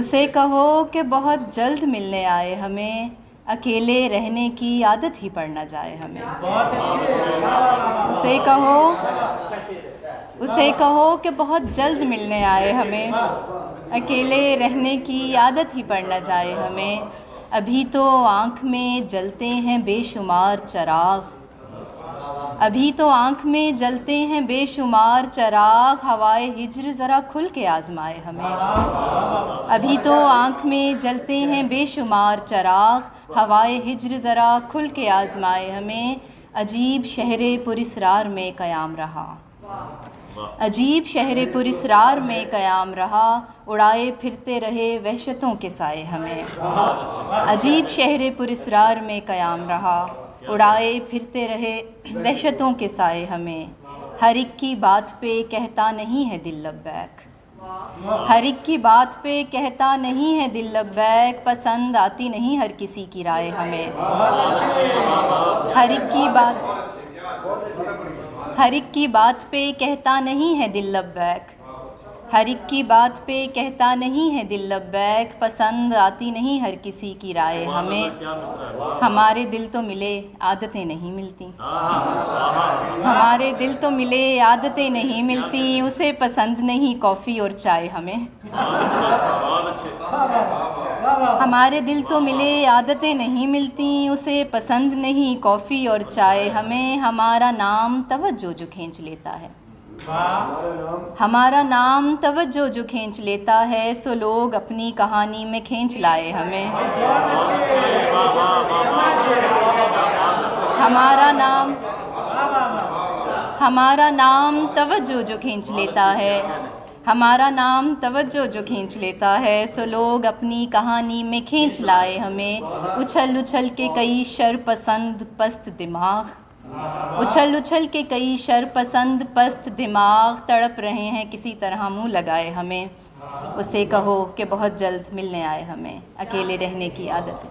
उसे कहो कि बहुत जल्द मिलने आए हमें, अकेले रहने की आदत ही पड़ न जाए हमें। उसे कहो कि बहुत जल्द मिलने आए हमें, अकेले रहने की आदत ही पड़ न जाए हमें। अभी तो आँख में जलते हैं बेशुमार चिराग, अभी तो आँख में जलते हैं बेशुमार चिराग, हवाए हिज्र ज़रा खुल के आज़माए हमें। अभी तो आँख में जलते हैं बेशुमार चिराग, हवाए हिज्र ज़रा खुल के आज़माए हमें। अजीब शहरे पुरिसरार में क़याम रहा, अजीब शहरे पुरिसरार में क़याम रहा, उड़ाए फिरते रहे वहशतों के साए हमें। अजीब शहरे पुरिसरार में क़याम रहा, उड़ाए फिरते रहे वहशतों के साए हमें। हर एक की बात पे कहता नहीं है दिल लब्बैक, हर एक की बात पे कहता नहीं है दिल लब्बैक, पसंद आती नहीं हर किसी की राय हमें। हर एक की बात पे कहता नहीं है दिल लब्बैक, हर एक की बात पे कहता नहीं है दिल लब्बैक, पसंद आती नहीं हर किसी की राय हमें। हमारे दिल तो मिले आदतें नहीं मिलती, हमारे दिल तो मिले आदतें नहीं मिलती, उसे पसंद नहीं कॉफ़ी और चाय हमें। हमारे दिल तो मिले आदतें नहीं मिलती, उसे पसंद नहीं कॉफ़ी और चाय हमें। हमारा नाम तवज्जो जो खींच लेता है, हमारा नाम तवज्जो जो खींच लेता है, सो लोग अपनी कहानी में खींच लाए हमें। हमारा नाम तवज्जो जो खींच लेता है, हमारा नाम तवज्जो जो खींच लेता है, सो लोग अपनी कहानी में खींच लाए हमें। उछल उछल के कई शरपसंद पस्त दिमाग, उछल उछल के कई शरपसंद पस्त दिमाग, तड़प रहे हैं किसी तरह मुँह लगाए हमें। उसे कहो कि बहुत जल्द मिलने आए हमें, अकेले रहने की आदत है।